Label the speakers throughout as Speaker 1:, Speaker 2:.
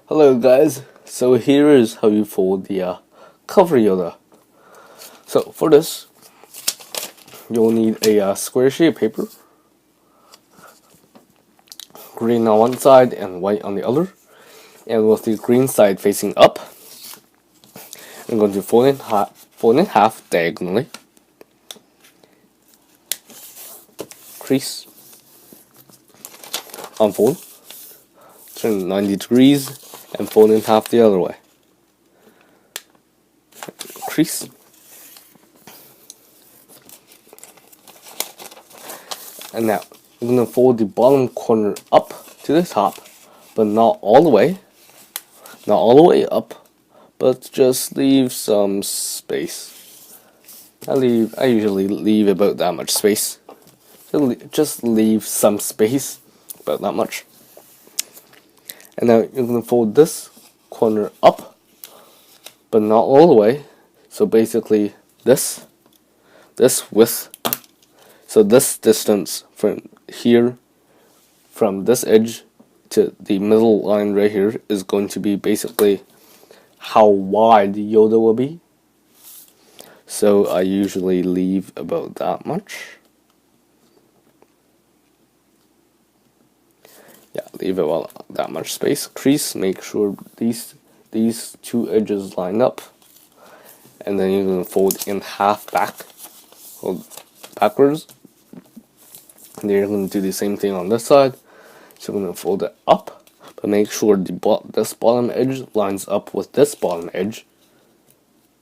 Speaker 1: Hello guys, so here is how you fold the cover yoda. So for this, you'll need a square sheet of paper, green on one side and white on the other, and with the green side facing up, I'm going to fold in half diagonally, crease, unfold, turn 90 degrees, and fold in half the other way. Crease, and now I'm going to fold the bottom corner up to the top, but not all the way up, but just leave some space. I usually leave about that much space. Just leave some space, about that much. And now you're going to fold this corner up, but not all the way. So basically this width, so this distance from here, from this edge to the middle line right here is going to be basically how wide the yoda will be. So I usually leave about that much. Yeah, leave about that much space. Crease, make sure these two edges line up. And then you're going to fold in half backwards. And then you're going to do the same thing on this side. So you're going to fold it up, but make sure this bottom edge lines up with this bottom edge.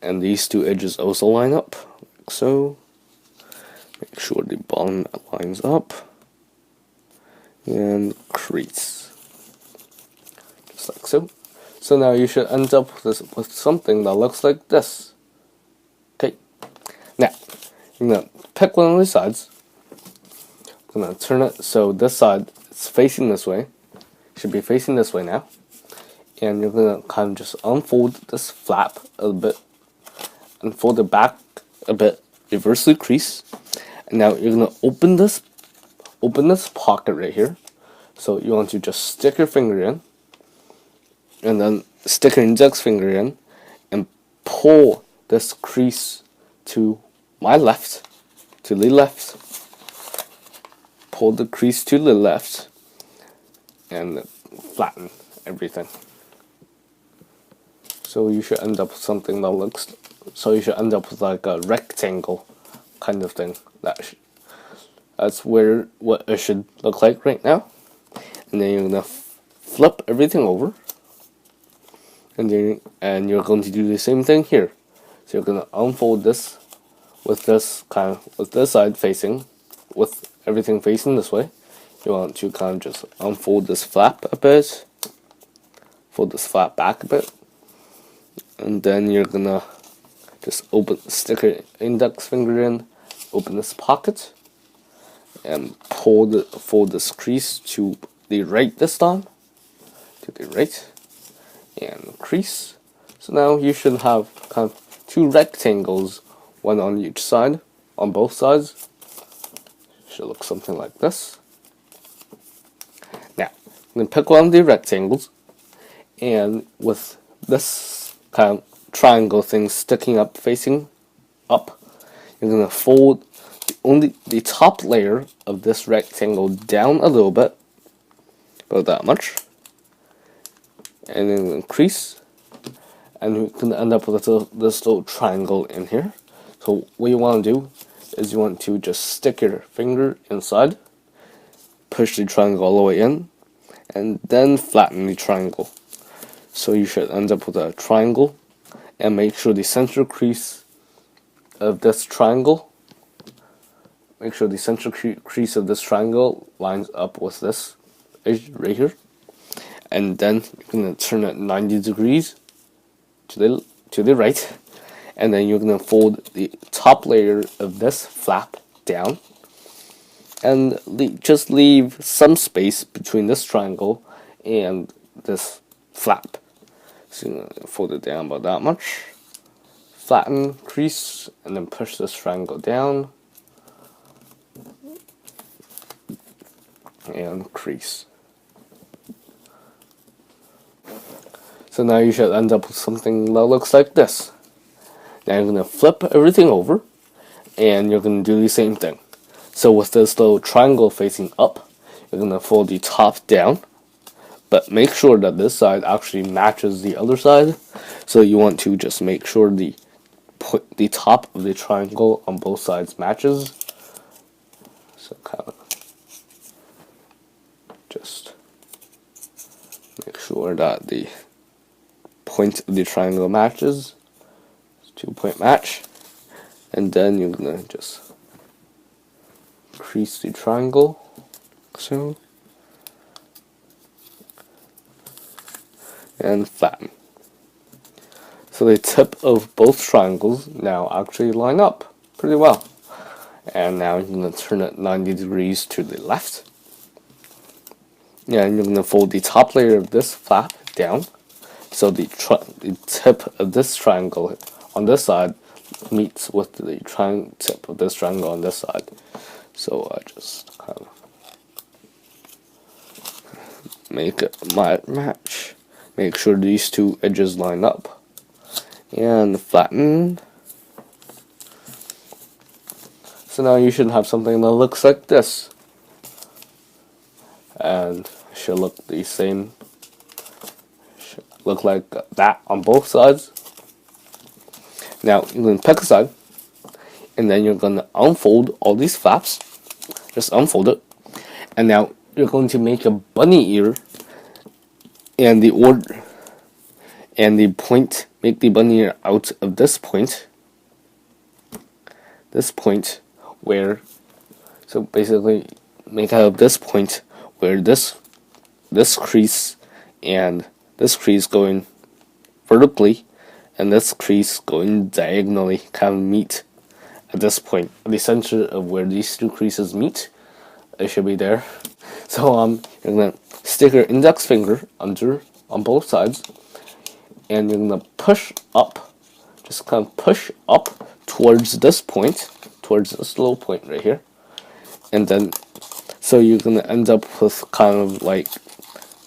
Speaker 1: And these two edges also line up, like so. Make sure the bottom lines up. And crease. Just like so. So now you should end up with something that looks like this. Okay. Now, you're going to pick one of these sides. I'm going to turn it so this side is facing this way. It should be facing this way now. And you're going to kind of just unfold this flap a bit. And fold it back a bit. Reverse the crease. And now you're going to open this pocket right here. So you want to just stick your finger in. And then stick your index finger in. And pull this crease to my left. To the left. Pull the crease to the left. And flatten everything. So you should end up with something that looks... So you should end up with like a rectangle kind of thing. That's what it should look like right now. And then you're gonna flip everything over, and you're going to do the same thing here. So you're gonna unfold this with this side facing, with everything facing this way. You want to kind of just unfold this flap a bit, fold this flap back a bit, and then you're gonna just stick your index finger in, open this pocket, and fold this crease to the right this time, to the right, and crease. So now you should have kind of two rectangles, one on each side, on both sides. Should look something like this. Now, I'm going to pick one of the rectangles, and with this kind of triangle thing sticking up, facing up, you're going to fold the top layer of this rectangle down a little bit, about that much, and then crease, and you're going to end up with this little triangle in here. So what you want to do is you want to just stick your finger inside, push the triangle all the way in, and then flatten the triangle. So you should end up with a triangle, and make sure the center crease of this triangle, lines up with this edge right here. And then you're going to turn it 90 degrees to the right. And then you're going to fold the top layer of this flap down. And just leave some space between this triangle and this flap. So you're going to fold it down about that much. Flatten, crease, and then push this triangle down. And crease. So now you should end up with something that looks like this. Now you're going to flip everything over, and you're going to do the same thing. So with this little triangle facing up, you're going to fold the top down, but make sure that this side actually matches the other side. So you want to just make sure the top of the triangle on both sides matches. So kind of just make sure that the point of the triangle matches. 2-point match. And then you're gonna just crease the triangle. So, and flatten. So the tip of both triangles now actually line up pretty well. And now you're going to turn it 90 degrees to the left. And you're going to fold the top layer of this flap down. So the tip of this triangle on this side meets with the tip of this triangle on this side. So I just kind of make it match. Make sure these two edges line up. And flatten. So now you should have something that looks like this. And it should look the same. Should look like that on both sides. Now you're going to pick a side. And then you're going to unfold all these flaps. Just unfold it. And now you're going to make a bunny ear. And the point, make the bunny ear out of this point. This point where, so basically make out of this point where this crease and this crease going vertically and this crease going diagonally kind of meet at this point. At the center of where these two creases meet, it should be there. So you're gonna stick your index finger under on both sides, and you're gonna push up, just kind of push up towards this point, towards this little point right here, and then so you're gonna end up with kind of like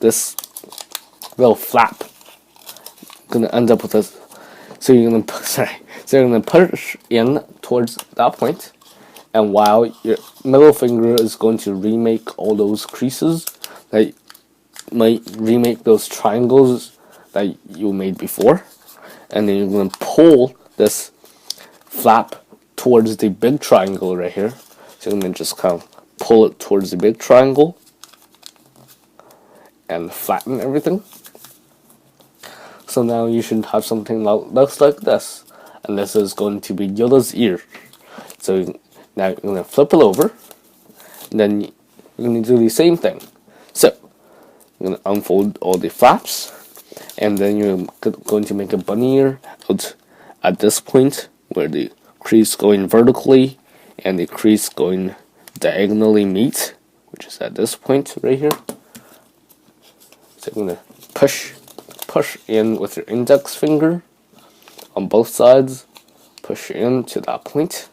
Speaker 1: this little flap. You're gonna end up with this. So you're gonna So you're gonna push in towards that point, and while your middle finger is going to remake all those creases that might remake those triangles that you made before, and then you're gonna pull this flap towards the big triangle right here. So you're gonna just kind of pull it towards the big triangle and flatten everything. So now you should have something that looks like this, and this is going to be Yoda's ear. So now you're going to flip it over, and then you're going to do the same thing. So you're going to unfold all the flaps, and then you're going to make a bunny ear out at this point where the crease going vertically and the crease going diagonally meet, which is at this point right here. So you're going to push in with your index finger on both sides, push in to that point,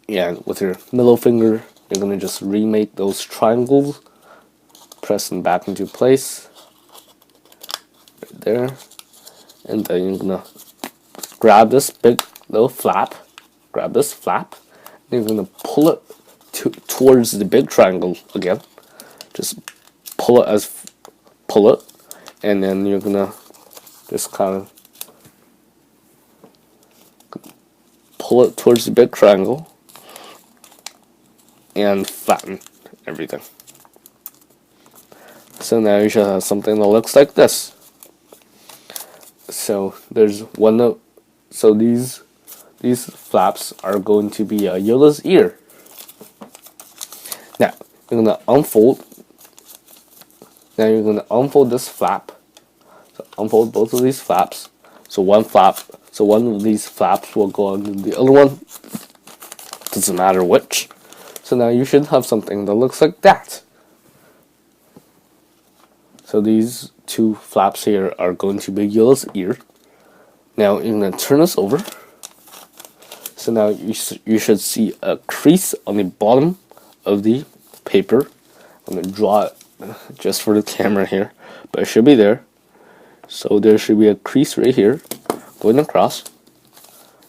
Speaker 1: and with your middle finger you're going to just remake those triangles, press them back into place right there, and then you're going to grab this big little flap, and you're going to pull it towards the big triangle again. Just pull it, and then you're gonna just kind of pull it towards the big triangle and flatten everything. So now you should have something that looks like this. So there's so these flaps are going to be Yoda's ear. Now you're gonna unfold. Now you're going to unfold this flap. So unfold both of these flaps. So one of these flaps will go on the other one. Doesn't matter which. So now you should have something that looks like that. So these two flaps here are going to be Yoda's ear. Now you're going to turn this over. So now you should see a crease on the bottom of the paper. I'm going to draw it just for the camera here, but it should be there. So there should be a crease right here, going across,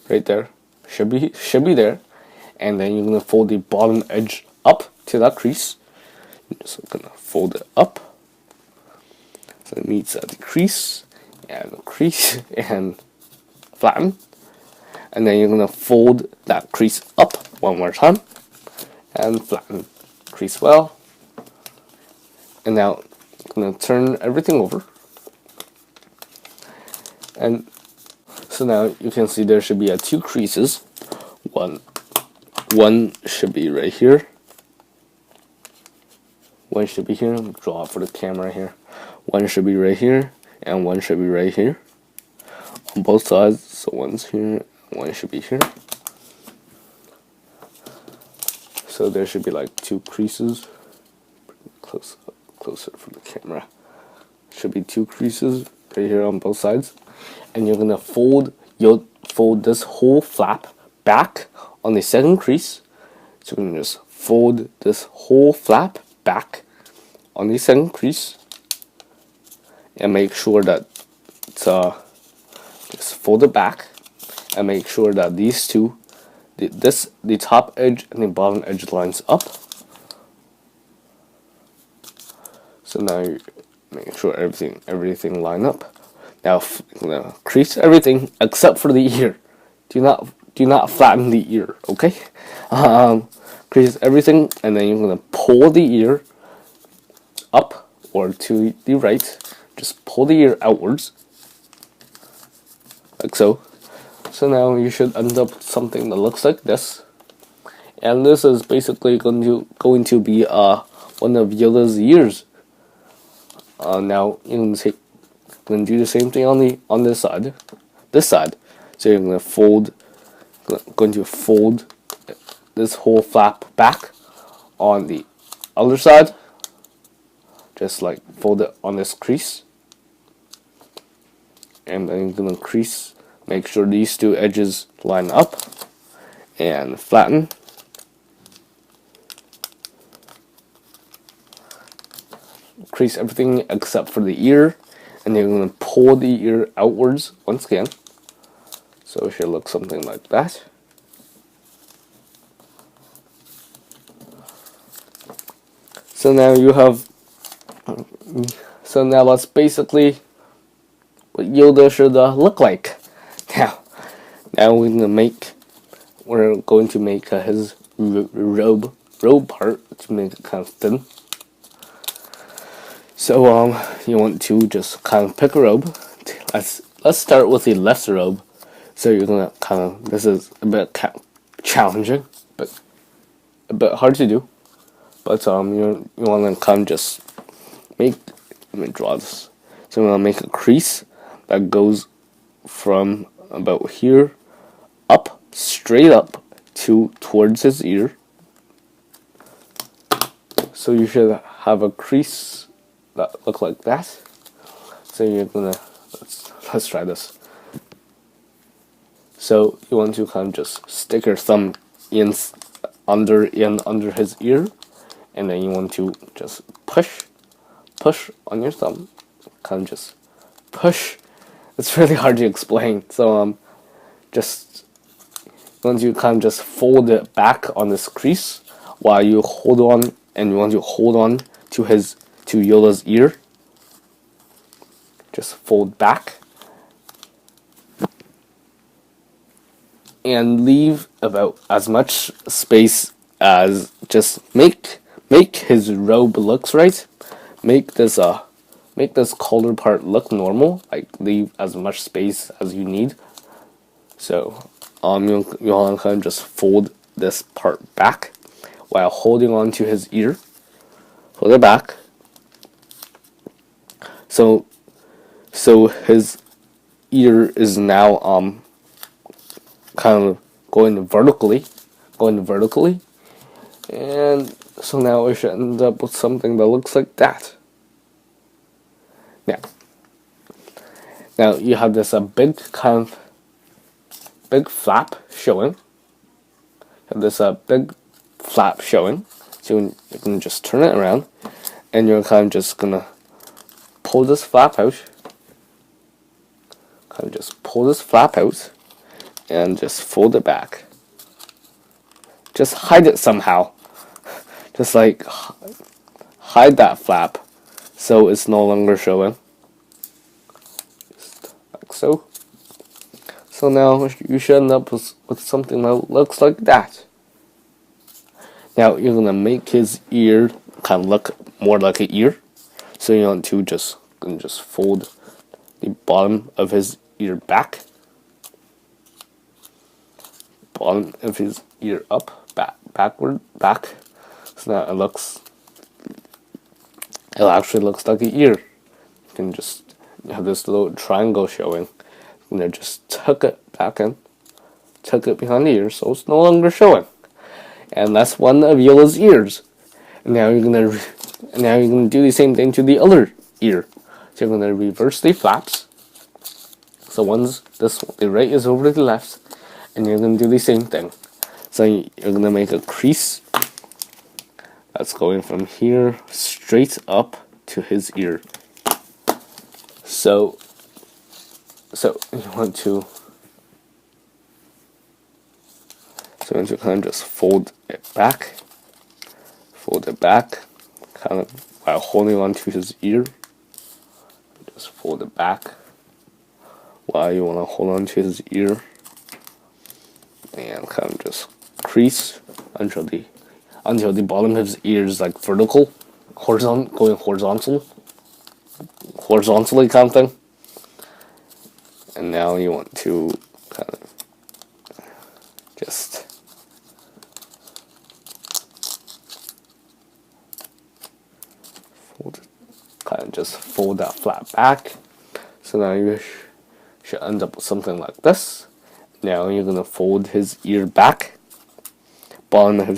Speaker 1: right there. Should be there, and then you're gonna fold the bottom edge up to that crease. Just gonna fold it up so it meets the crease and flatten, and then you're gonna fold that crease up one more time and flatten crease well. And now I'm gonna turn everything over, and so now you can see there should be two creases. One should be right here. One should be here. I'll draw it for the camera here. One should be right here, and one should be right here on both sides. So one's here, one should be here. So there should be like two creases. Closer for the camera. Should be two creases right here on both sides, and you're gonna fold this whole flap back on the second crease. So you're gonna just fold this whole flap back on the second crease, and make sure that it's just fold it back, and make sure that these two, the top edge and the bottom edge lines up. So now you're making sure everything line up. Now crease everything except for the ear. Do not flatten the ear, okay? Crease everything, and then you're gonna pull the ear up or to the right. Just pull the ear outwards, like so. So now you should end up with something that looks like this. And this is basically going to be one of Yoda's ears. Now you're gonna do the same thing on this side. So you're going to fold this whole flap back on the other side. Just like fold it on this crease, and then you're gonna crease. Make sure these two edges line up and flatten. Crease everything except for the ear, and you're going to pull the ear outwards once again. So it should look something like that. So now that's basically what Yoda should look like. Now we're going to make his robe part to make it kind of thin. So you want to just kind of pick a robe. Let's start with the left robe. So you're gonna this is a bit challenging, but a bit hard to do. But you want to kind of just let me draw this. So I'm gonna make a crease that goes from about here up, straight up towards his ear. So you should have a crease that look like that. So you're gonna let's try this. So you want to kind of just stick your thumb under his ear, and then you want to just push on your thumb, kind of just push. It's really hard to explain. So just want you kind of just fold it back on this crease while you hold on, and you want to hold on to Yoda's ear. Just fold back and leave about as much space as just make his robe looks right. Make this collar part look normal. Like leave as much space as you need. So you want to kind of just fold this part back while holding on to his ear. Fold it back. So his ear is now kind of going vertically, and so now we should end up with something that looks like that. Now you have this big flap showing. So you can just turn it around, and you're kind of just gonna pull this flap out. Kind of just pull this flap out and just fold it back. Just hide it somehow. Just like hide that flap so it's no longer showing. Just like so. So now you should end up with something that looks like that. Now you're gonna make his ear kind of look more like an ear. So you want to just fold the bottom of his ear back. Bottom of his ear up, backward, back. So now it actually looks like an ear. You can just have this little triangle showing. And then just tuck it back in, tuck it behind the ear so it's no longer showing. And that's one of Yola's ears. And now you're gonna do the same thing to the other ear. So you're gonna reverse the flaps. So the right is over the left, and you're gonna do the same thing. So you're gonna make a crease that's going from here straight up to his ear. So you want to kind of just fold it back, kind of while holding on to his ear. Just fold it back while you want to hold on to his ear, and kind of just crease until the bottom of his ear is like vertical, going horizontally kind of thing. And now you want to kind of just fold that flap back. So now you should end up with something like this. Now you're gonna fold his ear back, bottom of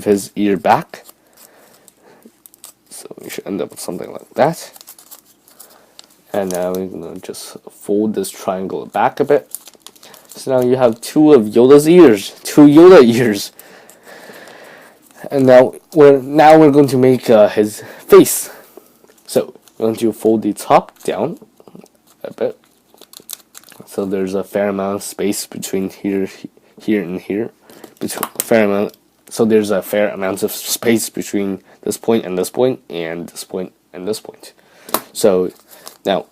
Speaker 1: his ear back. So you should end up with something like that. And now we're gonna just fold this triangle back a bit. So now you have two Yoda ears. And now we're going to make his face. So we're going to fold the top down a bit. So there's a fair amount of space between here, and here. So there's a fair amount of space between this point and this point, and this point and this point. So now,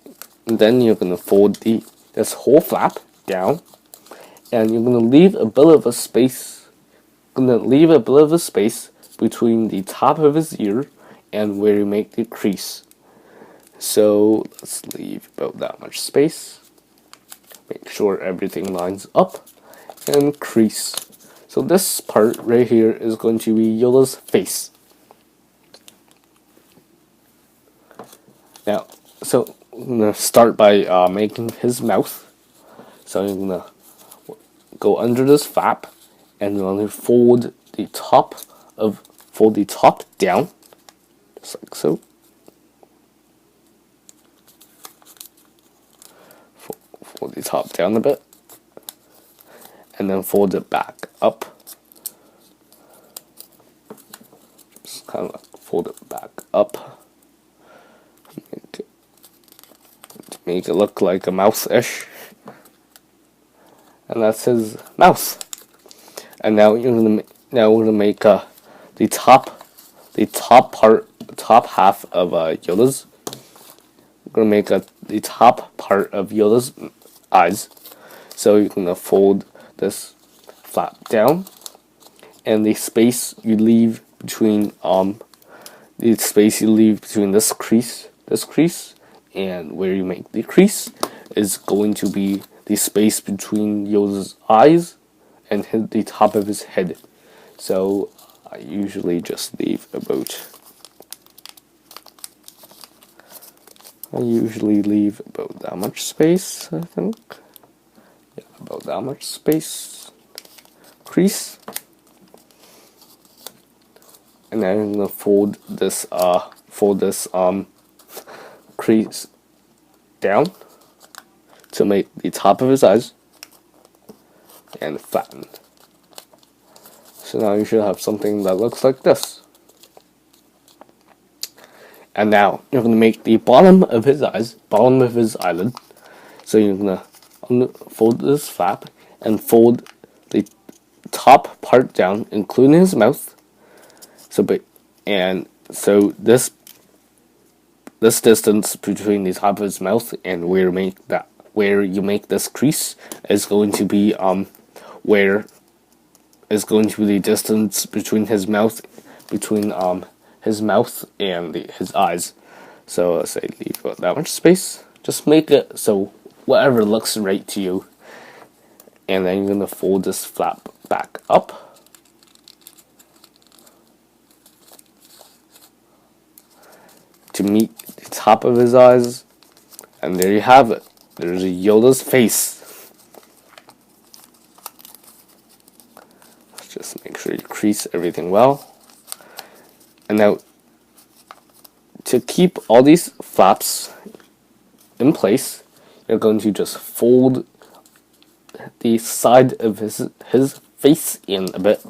Speaker 1: then you're gonna fold this whole flap down, and you're gonna leave a bit of a space. Between the top of his ear and where you make the crease. So let's leave about that much space. Make sure everything lines up, and crease. So this part right here is going to be Yola's face. Now, so I'm gonna start by making his mouth. So you're gonna go under this flap, and you're gonna fold the top down, just like so. Fold the top down a bit, and then fold it back up. Just kind of fold it back up. Make it look like a mouse-ish. And that's his mouth. And now we're gonna make the top half of Yoda's. We're gonna make the top part of Yoda's eyes. So you're gonna fold this flap down, and the space you leave between this crease, and where you make the crease is going to be the space between Yoda's eyes and the top of his head. So I usually just leave about that much space, I think. Yeah, about that much space. Crease. And then I'm gonna fold this crease down to make the top of his eyes, and flatten. So now you should have something that looks like this. And now you're gonna make the bottom of his eyes, bottom of his eyelid. So you're gonna fold this flap and fold the top part down, including his mouth. So this distance between the top of his mouth and where you make this crease is going to be where is going to be the distance between his mouth and his eyes. So let's say leave about that much space. Just make it so whatever looks right to you. And then you're gonna fold this flap back up. To meet the top of his eyes. And there you have it. There's a Yoda's face. Just make sure you crease everything well. And now, to keep all these flaps in place, you're going to just fold the side of his face in a bit.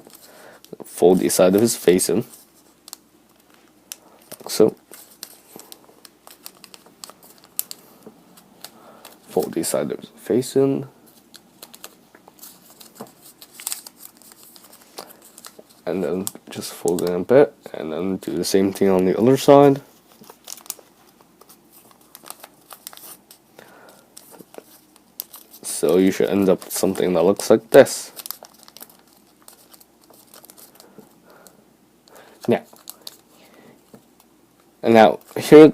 Speaker 1: Fold the side of his face in. Like so. Fold the side of his face in. And then just fold it in a bit, and then do the same thing on the other side. So you should end up with something that looks like this. Now here,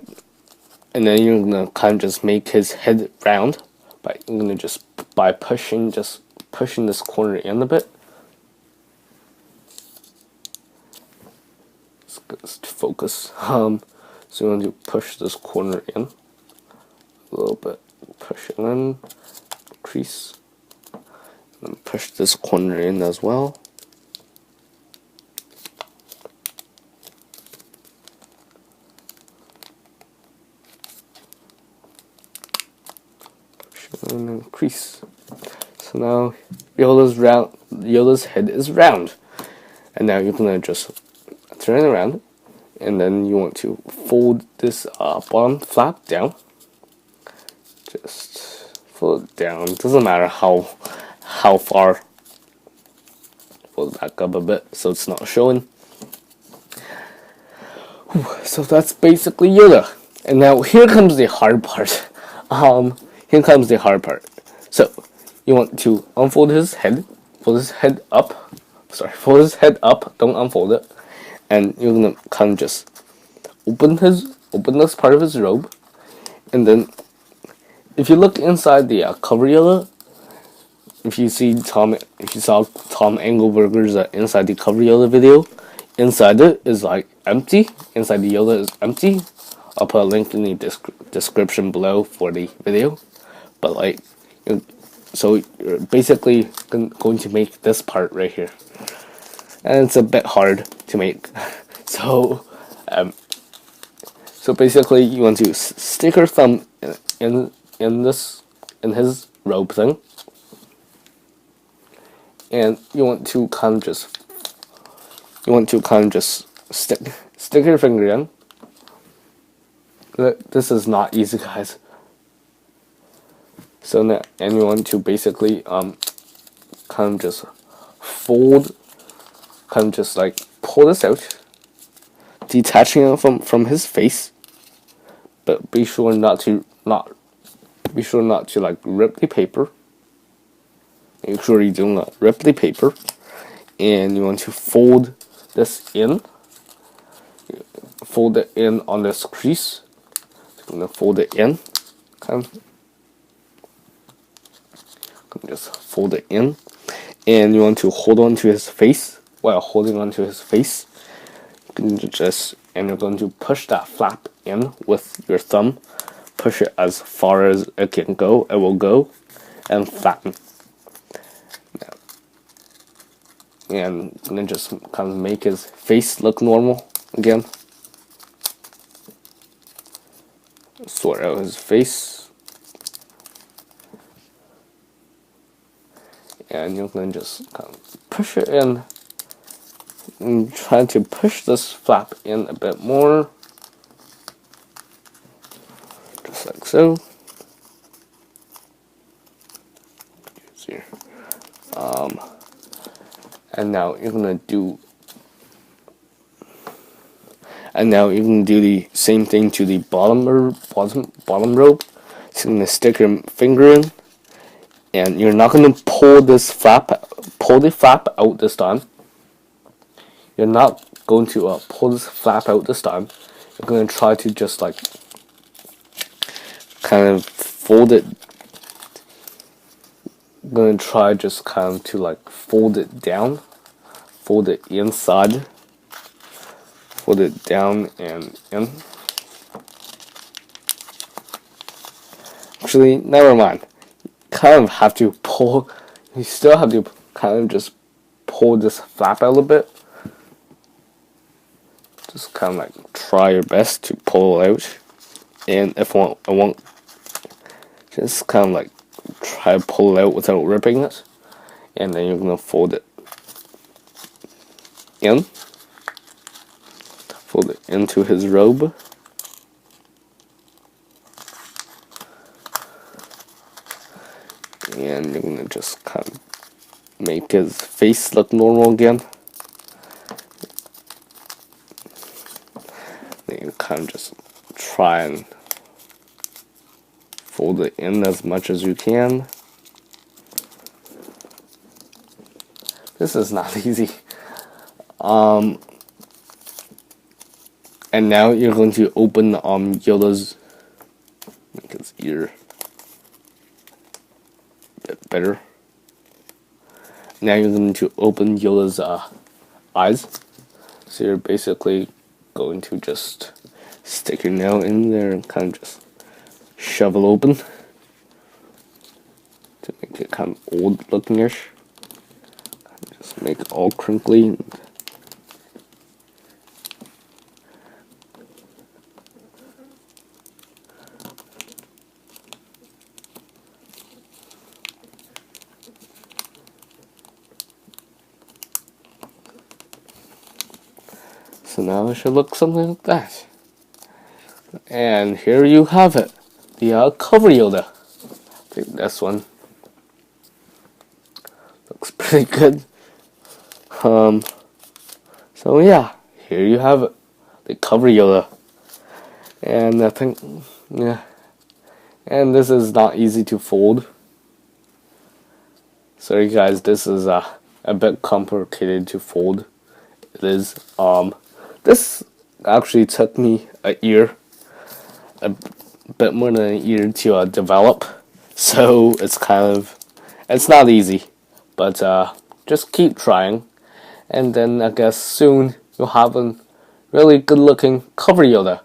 Speaker 1: and then you're gonna kind of just make his head round by pushing this corner in a bit. Let's focus. So you want to push this corner in a little bit. Push it in, crease, and push this corner in as well. Push it in and crease. So now Yoda's head is round, and now you're gonna just turn it around, and then you want to fold this bottom flap down. Just fold it down. Doesn't matter how far. Fold it back up a bit so it's not showing. So that's basically Yoda. And now here comes the hard part. Here comes the hard part. So you want to unfold his head. Fold his head up. Fold his head up. Don't unfold it. And you're gonna kind of just open this part of his robe, and then if you look inside the cover Yoda, if you saw Tom Engelberger's inside the cover Yoda video, inside it is like empty. Inside the Yoda is empty. I'll put a link in the description below for the video. But so you're basically going to make this part right here. And it's a bit hard to make. So basically you want to stick your thumb in his robe thing, and you want to kind of just stick your finger in. This is not easy, guys. So now, and you want to basically kind of just fold. Kind of just pull this out, detaching it from his face, but be sure not to rip the paper. Make sure you do not rip the paper, and you want to fold this in. Fold it in on this crease. So I'm gonna fold it in, just fold it in, and you want to hold on to his face. While holding onto his face, you're going to push that flap in with your thumb. Push it as far as it can go. It will go, and flatten. And then just kind of make his face look normal again. Sort out his face, and you're going to just kind of push it in. And try to push this flap in a bit more. just like so. Here. And now you're gonna do the same thing to the bottom rope. So you're gonna stick your finger in, and you're not gonna pull the flap out this time. You're not going to pull this flap out this time. You're gonna try to just like kind of fold it. I'm gonna try just kind of to like fold it down, fold it inside, fold it down and in. Actually, never mind. Kind of have to pull. You still have to kind of just pull this flap out a little bit. Just kind of like try your best to pull it out. And if I won't, just kind of like try to pull it out without ripping it. And then you're gonna fold it in. Fold it into his robe. And you're gonna just kind of make his face look normal again. Then you kind of just try and fold it in as much as you can. This is not easy. And now you're going to open Yoda's, make his ear a bit better. Now you're going to open Yoda's eyes. So you're basically going to just stick your nail in there and kind of just shove it open to make it kind of old looking-ish. Just make it all crinkly. So now it should look something like that. And here you have it, the cover Yoda. I think this one looks pretty good. So yeah, here you have it, the cover Yoda. And I think, yeah, and this is not easy to fold. Sorry guys, this is a bit complicated to fold. It is. This actually took me a bit more than a year to develop. So it's not easy, but just keep trying, and then I guess soon you'll have a really good looking cover Yoda.